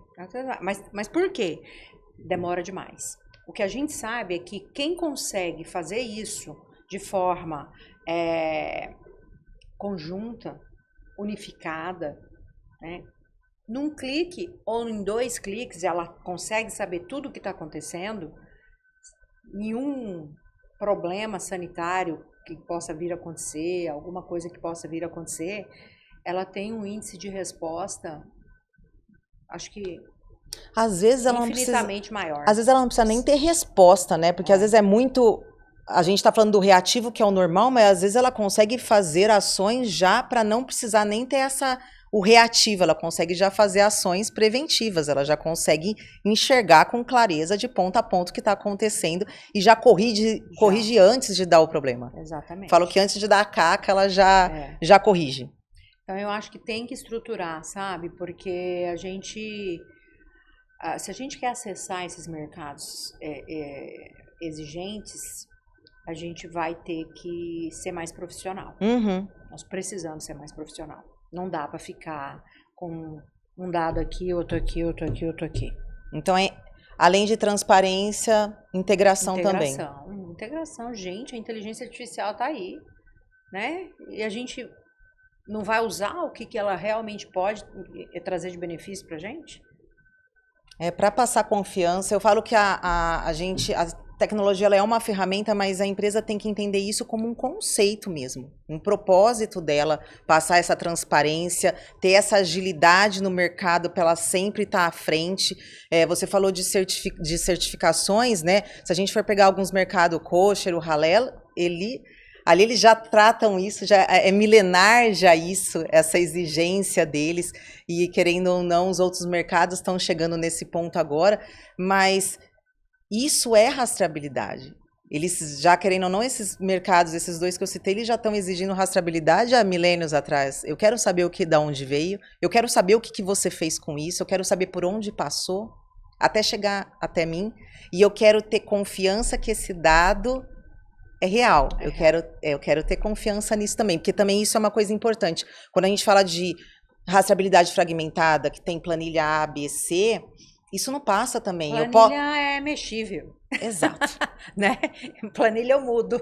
Speaker 2: Mas por quê? Demora demais. O que a gente sabe é que quem consegue fazer isso de forma conjunta, unificada, né? Num clique ou em 2 cliques ela consegue saber tudo o que está acontecendo, nenhum problema sanitário que possa vir a acontecer, alguma coisa que possa vir a acontecer, ela tem um índice de resposta, acho que
Speaker 1: Às vezes ela não precisa,
Speaker 2: infinitamente maior.
Speaker 1: às vezes ela não precisa nem ter resposta, né? Porque às vezes é muito. A gente tá falando do reativo, que é o normal, mas às vezes ela consegue fazer ações já para não precisar nem ter o reativo, ela consegue já fazer ações preventivas, ela já consegue enxergar com clareza de ponta a ponta o que está acontecendo e já corrige antes de dar o problema.
Speaker 2: Exatamente.
Speaker 1: Falo que antes de dar a caca, ela já corrige.
Speaker 2: Então eu acho que tem que estruturar, sabe? Porque se a gente quer acessar esses mercados exigentes, a gente vai ter que ser mais profissional.
Speaker 1: Uhum.
Speaker 2: Nós precisamos ser mais profissional. Não dá para ficar com um dado aqui, outro aqui, outro aqui, outro aqui.
Speaker 1: Então, além de transparência, integração também.
Speaker 2: Integração, gente, a inteligência artificial está aí, né? E a gente não vai usar o que ela realmente pode trazer de benefício para a gente?
Speaker 1: Para passar confiança, eu falo que a tecnologia ela é uma ferramenta, mas a empresa tem que entender isso como um conceito mesmo, um propósito dela, passar essa transparência, ter essa agilidade no mercado para ela sempre estar à frente. Você falou de certificações, né? Se a gente for pegar alguns mercados, Kosher, o Halal, ali eles já tratam isso, já é milenar já isso, essa exigência deles, e querendo ou não, os outros mercados estão chegando nesse ponto agora, mas isso é rastreabilidade. Eles já, querendo ou não, esses mercados, esses dois que eu citei, eles já estão exigindo rastreabilidade há milênios atrás. Eu quero saber da onde veio, eu quero saber o que você fez com isso, eu quero saber por onde passou, até chegar até mim, e eu quero ter confiança que esse dado é real. Eu quero ter confiança nisso também, porque também isso é uma coisa importante. Quando a gente fala de rastreabilidade fragmentada, que tem planilha A, B, C, isso não passa também.
Speaker 2: Planilha é mexível.
Speaker 1: Exato.
Speaker 2: Né? Planilha eu mudo.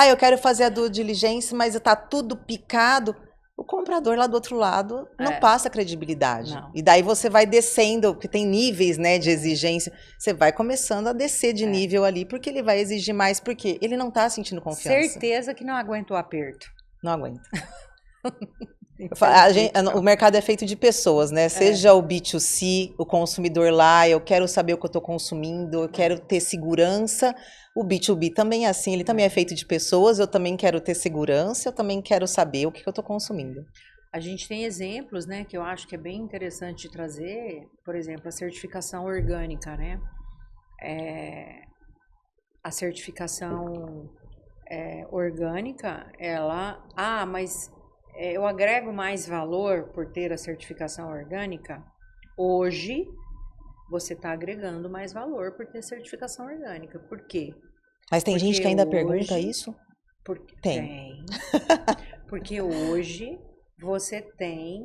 Speaker 1: Eu quero fazer a due diligence, mas está tudo picado. O comprador lá do outro lado não passa credibilidade. Não. E daí você vai descendo, porque tem níveis, né, de exigência. Você vai começando a descer de nível ali, porque ele vai exigir mais, porque ele não está sentindo confiança.
Speaker 2: Certeza que não aguenta o aperto.
Speaker 1: Não aguenta. O mercado é feito de pessoas, né? Seja o B2C, o consumidor lá, eu quero saber o que eu estou consumindo, eu quero ter segurança. O B2B também é assim, ele também é feito de pessoas, eu também quero ter segurança, eu também quero saber o que eu estou consumindo.
Speaker 2: A gente tem exemplos, né, que eu acho que é bem interessante de trazer, por exemplo, a certificação orgânica, né? A certificação orgânica, mas eu agrego mais valor por ter a certificação orgânica. Hoje, você está agregando mais valor por ter certificação orgânica. Por quê?
Speaker 1: Mas tem gente que ainda pergunta isso?
Speaker 2: Tem. Porque hoje você tem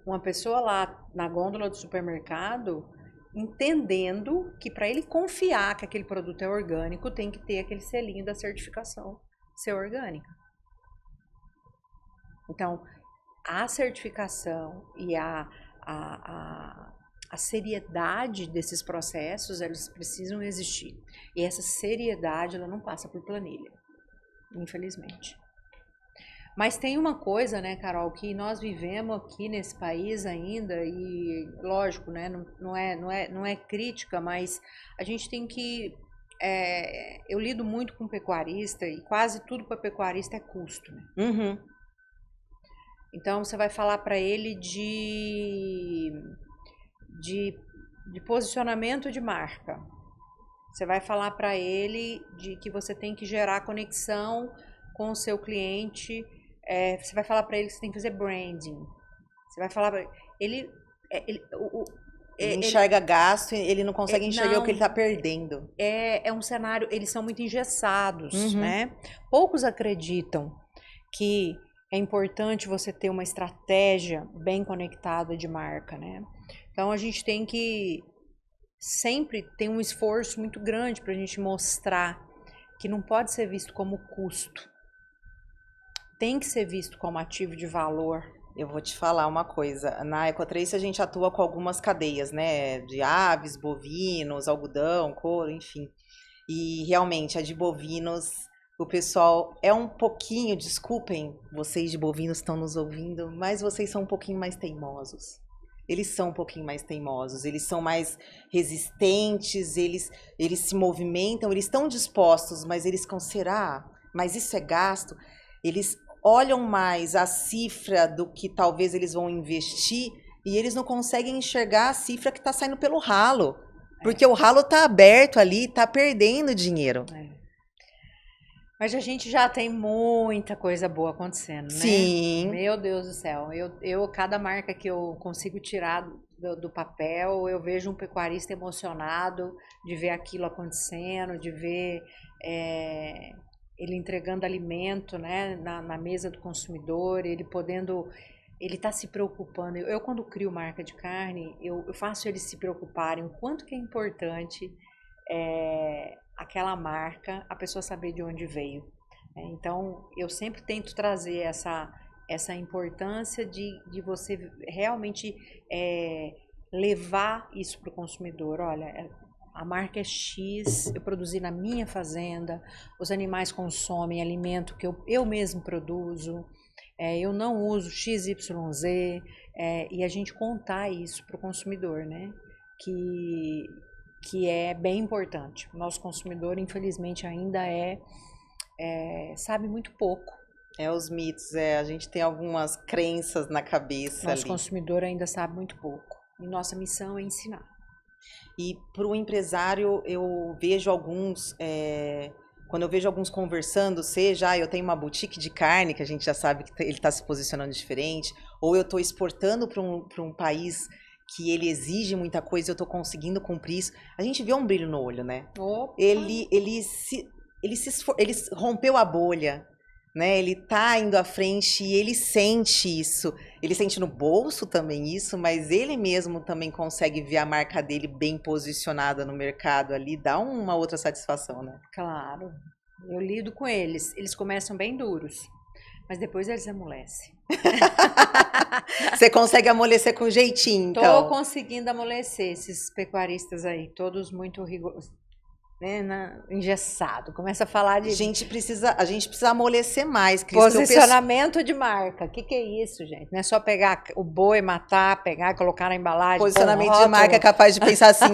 Speaker 2: uma pessoa lá na gôndola do supermercado entendendo que para ele confiar que aquele produto é orgânico, tem que ter aquele selinho da certificação ser orgânica. Então, a certificação e a seriedade desses processos, eles precisam existir. E essa seriedade, ela não passa por planilha, infelizmente. Mas tem uma coisa, né, Carol, que nós vivemos aqui nesse país ainda, e lógico, né, não é crítica, mas a gente tem que... eu lido muito com pecuarista, e quase tudo para pecuarista é custo, né?
Speaker 1: Uhum.
Speaker 2: Então, você vai falar para ele de posicionamento de marca. Você vai falar para ele de que você tem que gerar conexão com o seu cliente. Você vai falar para ele que você tem que fazer branding. Você vai falar para ele
Speaker 1: enxerga gasto, ele não consegue enxergar o que ele está perdendo.
Speaker 2: É um cenário, eles são muito engessados, né? Poucos acreditam que é importante você ter uma estratégia bem conectada de marca, né? Então, a gente tem que sempre ter um esforço muito grande para a gente mostrar que não pode ser visto como custo. Tem que ser visto como ativo de valor.
Speaker 1: Eu vou te falar uma coisa. Na Ecotrace a gente atua com algumas cadeias, né? De aves, bovinos, algodão, couro, enfim. E realmente, a de bovinos, o pessoal é um pouquinho, desculpem, vocês de bovinos estão nos ouvindo, mas vocês são um pouquinho mais teimosos. Eles são um pouquinho mais teimosos, eles são mais resistentes, eles se movimentam, eles estão dispostos, mas eles ficam, será? Mas isso é gasto? Eles olham mais a cifra do que talvez eles vão investir e eles não conseguem enxergar a cifra que está saindo pelo ralo. Porque o ralo está aberto ali, está perdendo dinheiro.
Speaker 2: Mas a gente já tem muita coisa boa acontecendo, né?
Speaker 1: Sim.
Speaker 2: Meu Deus do céu. Cada marca que eu consigo tirar do papel, eu vejo um pecuarista emocionado de ver aquilo acontecendo, de ver ele entregando alimento, né, na mesa do consumidor, ele podendo... Ele está se preocupando. Eu, quando crio marca de carne, eu faço eles se preocuparem o quanto que é importante aquela marca, a pessoa saber de onde veio. Então, eu sempre tento trazer essa importância de você realmente levar isso para o consumidor. Olha, a marca é X, eu produzi na minha fazenda, os animais consomem alimento que eu mesmo produzo. Eu não uso XYZ, e a gente contar isso para o consumidor, né? Que é bem importante. O nosso consumidor, infelizmente, ainda sabe muito pouco.
Speaker 1: Os mitos, a gente tem algumas crenças na cabeça.
Speaker 2: Nosso consumidor ainda sabe muito pouco. E nossa missão é ensinar.
Speaker 1: E para o empresário, eu vejo alguns... Quando eu vejo alguns conversando, seja eu tenho uma boutique de carne, que a gente já sabe que ele está se posicionando diferente, ou eu estou exportando para um país que ele exige muita coisa e eu estou conseguindo cumprir isso, a gente vê um brilho no olho, né?
Speaker 2: Opa.
Speaker 1: Ele rompeu a bolha, né? Ele está indo à frente e ele sente isso. Ele sente no bolso também isso, mas ele mesmo também consegue ver a marca dele bem posicionada no mercado ali, dá uma outra satisfação, né?
Speaker 2: Claro, eu lido com eles. Eles começam bem duros, mas depois eles amolecem.
Speaker 1: Você consegue amolecer com jeitinho, então?
Speaker 2: Tô conseguindo amolecer esses pecuaristas aí, todos muito rigorosos. Engessado, começa a falar de...
Speaker 1: A gente precisa amolecer mais. Cris,
Speaker 2: posicionamento de marca, o que é isso, gente? Não é só pegar o boi, matar, pegar, colocar na embalagem.
Speaker 1: Posicionamento de marca é capaz de pensar assim,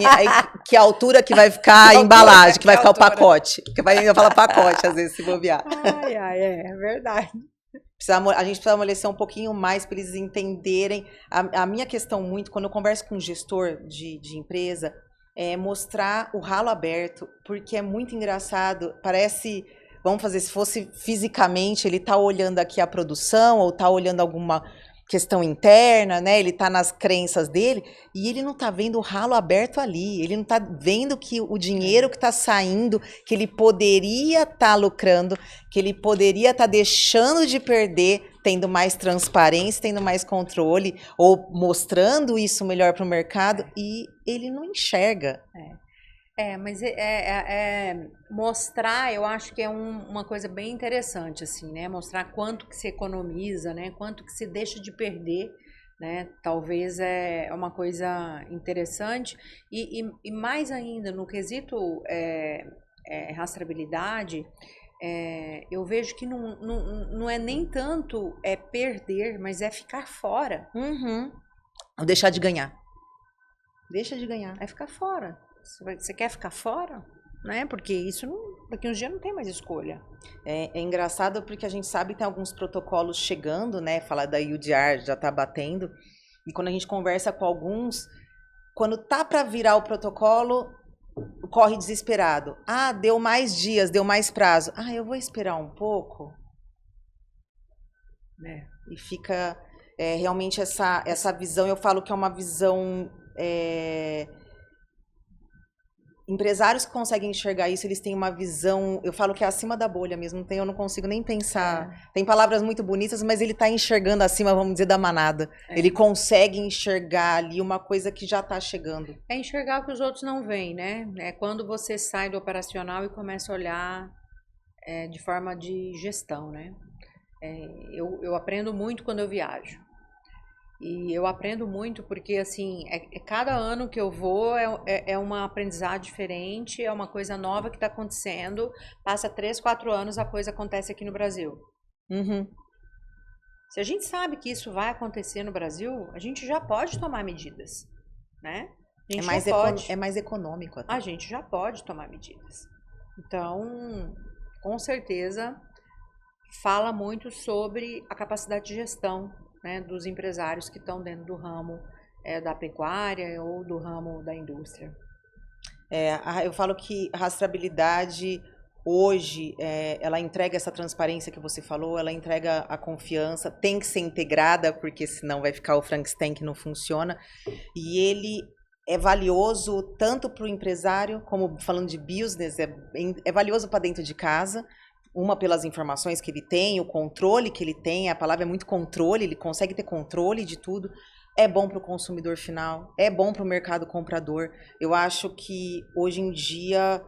Speaker 1: que altura que vai ficar a embalagem, que vai ficar o pacote. Porque vai ainda falar pacote, às vezes, se bobear.
Speaker 2: É verdade.
Speaker 1: A gente precisa amolecer um pouquinho mais para eles entenderem. A minha questão muito, quando eu converso com um gestor de empresa... mostrar o ralo aberto, porque é muito engraçado, parece, vamos fazer, se fosse fisicamente, ele tá olhando aqui a produção, ou tá olhando alguma questão interna, né, ele tá nas crenças dele, e ele não tá vendo o ralo aberto ali, ele não tá vendo que o dinheiro que tá saindo, que ele poderia tá lucrando, que ele poderia tá deixando de perder, tendo mais transparência, tendo mais controle, ou mostrando isso melhor para o mercado, e ele não enxerga.
Speaker 2: Mas mostrar, eu acho que é uma coisa bem interessante, assim, né? Mostrar quanto que se economiza, né? Quanto que se deixa de perder, né? Talvez é uma coisa interessante. E mais ainda, no quesito rastreabilidade, eu vejo que não é nem tanto perder, mas é ficar fora.
Speaker 1: Uhum. Ou deixar de ganhar. Deixa de ganhar.
Speaker 2: É ficar fora. Você quer ficar fora? Né? Porque isso daqui uns dias não tem mais escolha.
Speaker 1: É engraçado porque a gente sabe que tem alguns protocolos chegando, né? Falar da UDR já tá batendo. E quando a gente conversa com alguns, quando tá para virar o protocolo, corre desesperado. Deu mais dias, deu mais prazo. Eu vou esperar um pouco. E fica realmente essa visão, eu falo que é uma visão... Empresários que conseguem enxergar isso, eles têm uma visão, eu falo que é acima da bolha mesmo, eu não consigo nem pensar. Tem palavras muito bonitas, mas ele está enxergando acima, vamos dizer, da manada. Ele consegue enxergar ali uma coisa que já está chegando.
Speaker 2: É enxergar o que os outros não veem, né? É quando você sai do operacional e começa a olhar de forma de gestão, né? Eu aprendo muito quando eu viajo. E eu aprendo muito porque, assim, cada ano que eu vou é uma aprendizagem diferente, é uma coisa nova que está acontecendo. Passa 3, 4 anos, a coisa acontece aqui no Brasil.
Speaker 1: Uhum.
Speaker 2: Se a gente sabe que isso vai acontecer no Brasil, a gente já pode tomar medidas, né? A gente já pode.
Speaker 1: É mais econômico até.
Speaker 2: A gente já pode tomar medidas. Então, com certeza, fala muito sobre a capacidade de gestão, né, dos empresários que estão dentro do ramo da pecuária ou do ramo da indústria.
Speaker 1: Eu falo que a rastreabilidade hoje, ela entrega essa transparência que você falou, ela entrega a confiança, tem que ser integrada, porque senão vai ficar o Frankenstein que não funciona. E ele é valioso tanto para o empresário, como falando de business, é valioso para dentro de casa. Uma, pelas informações que ele tem, o controle que ele tem, a palavra é muito controle, ele consegue ter controle de tudo. É bom para o consumidor final, é bom para o mercado comprador. Eu acho que hoje em dia,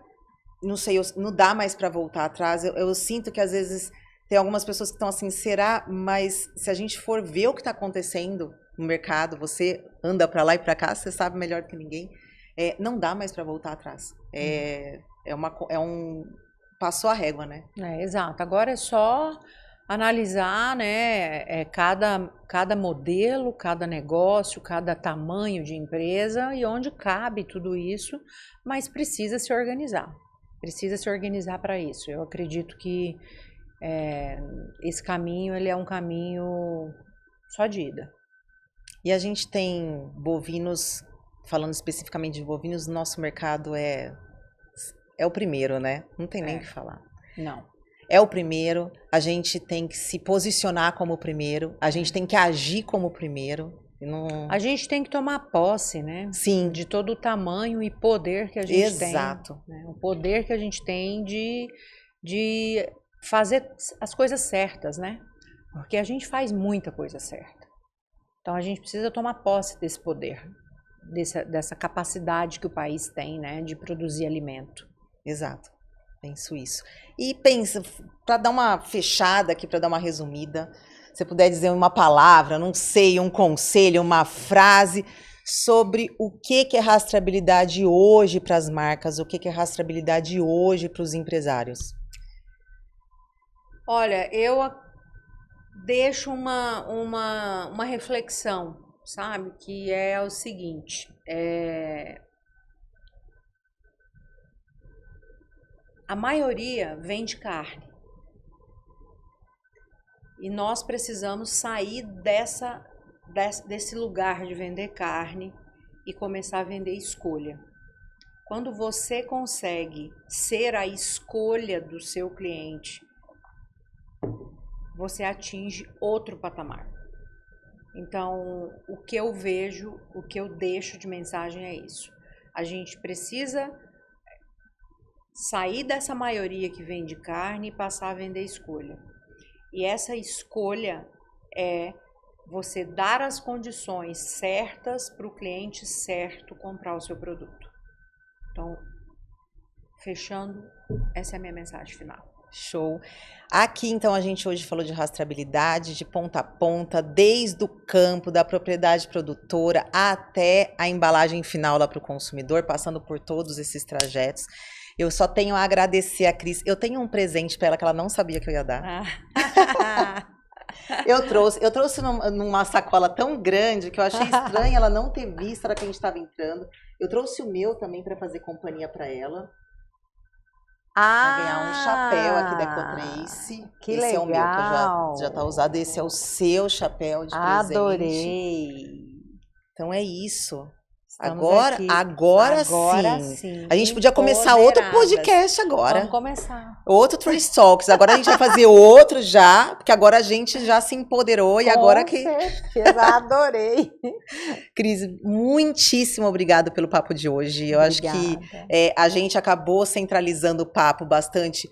Speaker 1: não sei, não dá mais para voltar atrás. Eu sinto que às vezes tem algumas pessoas que estão assim, será? Mas se a gente for ver o que está acontecendo no mercado, você anda para lá e para cá, você sabe melhor que ninguém. Não dá mais para voltar atrás. Passou a régua, né?
Speaker 2: Exato. Agora é só analisar, né, cada modelo, cada negócio, cada tamanho de empresa e onde cabe tudo isso, mas precisa se organizar. Precisa se organizar para isso. Eu acredito que esse caminho, ele é um caminho só de ida.
Speaker 1: E a gente tem bovinos, falando especificamente de bovinos, o nosso mercado é o primeiro, né? Não tem nem o que falar.
Speaker 2: Não.
Speaker 1: É o primeiro, a gente tem que se posicionar como o primeiro, a gente tem que agir como o primeiro.
Speaker 2: A gente tem que tomar posse, né?
Speaker 1: Sim.
Speaker 2: De todo o tamanho e poder que a gente tem.
Speaker 1: Exato.
Speaker 2: Né? O poder que a gente tem de fazer as coisas certas, né? Porque a gente faz muita coisa certa. Então a gente precisa tomar posse desse poder, dessa capacidade que o país tem, né? De produzir alimento.
Speaker 1: Exato. Penso isso. E pensa, para dar uma fechada aqui, para dar uma resumida, se você puder dizer uma palavra, não sei, um conselho, uma frase sobre o que é rastreabilidade hoje para as marcas, o que é rastreabilidade hoje para os empresários.
Speaker 2: Olha, eu deixo uma reflexão, sabe? Que é o seguinte, a maioria vende carne. E nós precisamos sair desse lugar de vender carne e começar a vender escolha. Quando você consegue ser a escolha do seu cliente, você atinge outro patamar. Então, o que eu vejo, o que eu deixo de mensagem é isso. A gente precisa sair dessa maioria que vende carne e passar a vender escolha. E essa escolha é você dar as condições certas para o cliente certo comprar o seu produto. Então, fechando, essa é a minha mensagem final.
Speaker 1: Show. Aqui, então, a gente hoje falou de rastreabilidade, de ponta a ponta, desde o campo, da propriedade produtora, até a embalagem final lá para o consumidor, passando por todos esses trajetos. Eu só tenho a agradecer a Cris. Eu tenho um presente para ela que ela não sabia que eu ia dar. Eu trouxe numa sacola tão grande que eu achei estranho ela não ter visto a hora que a gente estava entrando. Eu trouxe o meu também para fazer companhia para ela. Vai ganhar um chapéu aqui da Ecotrace.
Speaker 2: Que
Speaker 1: esse
Speaker 2: legal.
Speaker 1: É o meu, que já tá usado. Esse é o seu chapéu de presente.
Speaker 2: Adorei.
Speaker 1: Então é isso.
Speaker 2: Agora sim.
Speaker 1: A gente podia começar outro podcast agora.
Speaker 2: Vamos começar.
Speaker 1: Outro Trace Talks. Agora a gente vai fazer outro já, porque agora a gente já se empoderou e agora que...
Speaker 2: Com certeza, adorei.
Speaker 1: Cris, muitíssimo obrigado pelo papo de hoje. Eu acho que a gente acabou centralizando o papo bastante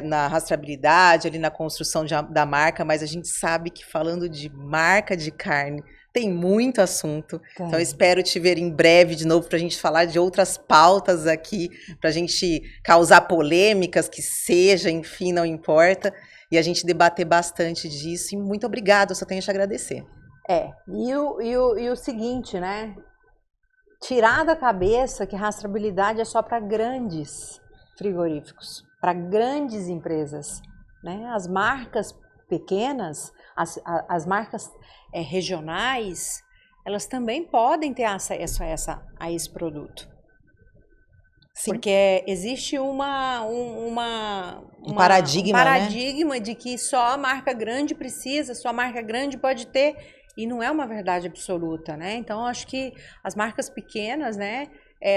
Speaker 1: na rastreabilidade, ali na construção da marca, mas a gente sabe que falando de marca de carne, tem muito assunto, então eu espero te ver em breve de novo para a gente falar de outras pautas aqui, para a gente causar polêmicas, que seja, enfim, não importa, e a gente debater bastante disso, e muito obrigada, eu só tenho a te agradecer.
Speaker 2: E o seguinte, né? Tirar da cabeça que rastreabilidade é só para grandes frigoríficos, para grandes empresas, né? As marcas pequenas, as marcas regionais, elas também podem ter acesso a esse produto.
Speaker 1: Sim.
Speaker 2: Porque existe um paradigma, né? De que só a marca grande precisa, só a marca grande pode ter, e não é uma verdade absoluta, né? Então, acho que as marcas pequenas, né,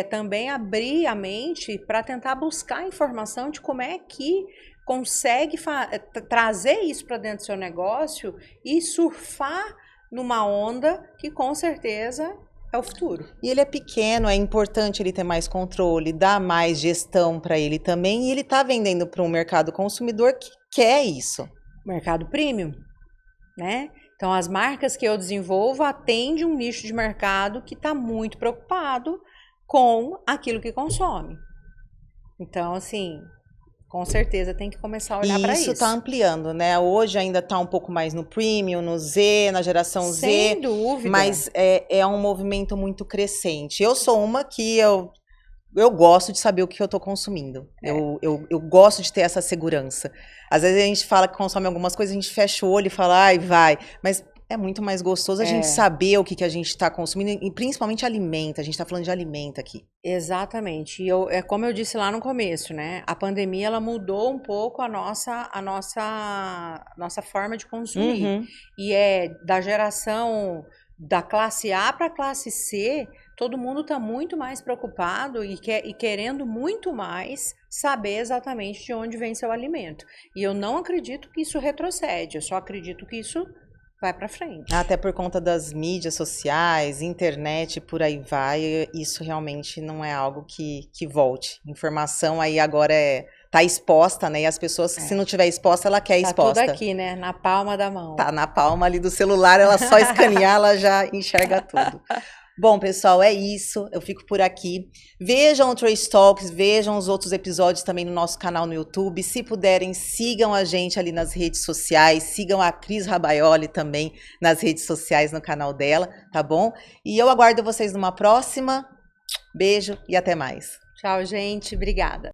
Speaker 2: também abrir a mente para tentar buscar informação de como é que consegue trazer isso para dentro do seu negócio e surfar numa onda que com certeza é o futuro.
Speaker 1: E ele é pequeno, é importante ele ter mais controle, dar mais gestão para ele também. E ele está vendendo para um mercado consumidor que quer isso.
Speaker 2: Mercado premium, né? Então, as marcas que eu desenvolvo atendem um nicho de mercado que está muito preocupado com aquilo que consome. Então, assim, com certeza tem que começar a olhar para isso.
Speaker 1: E isso está ampliando, né? Hoje ainda está um pouco mais no premium, no Z, na geração Z.
Speaker 2: Sem dúvida.
Speaker 1: Mas é um movimento muito crescente. Eu sou uma que eu gosto de saber o que eu estou consumindo. Eu gosto de ter essa segurança. Às vezes a gente fala que consome algumas coisas, a gente fecha o olho e fala, ai, vai. Mas é muito mais gostoso a gente saber o que a gente está consumindo, e principalmente alimento. A gente está falando de alimento aqui.
Speaker 2: Exatamente. E é como eu disse lá no começo, né? A pandemia, ela mudou um pouco a nossa forma de consumir.
Speaker 1: Uhum.
Speaker 2: E da geração da classe A para a classe C, todo mundo está muito mais preocupado e querendo muito mais saber exatamente de onde vem seu alimento. E eu não acredito que isso retrocede, eu só acredito que isso vai para frente.
Speaker 1: Até por conta das mídias sociais, internet, por aí vai, isso realmente não é algo que volte. Informação aí agora tá exposta, né? E as pessoas, se não tiver exposta, ela quer exposta.
Speaker 2: Tá tudo aqui, né? Na palma da mão.
Speaker 1: Tá na palma ali do celular, ela só escanear, ela já enxerga tudo. Bom, pessoal, é isso. Eu fico por aqui. Vejam o Trace Talks, vejam os outros episódios também no nosso canal no YouTube. Se puderem, sigam a gente ali nas redes sociais. Sigam a Cris Rabaioli também nas redes sociais, no canal dela, tá bom? E eu aguardo vocês numa próxima. Beijo e até mais.
Speaker 2: Tchau, gente. Obrigada.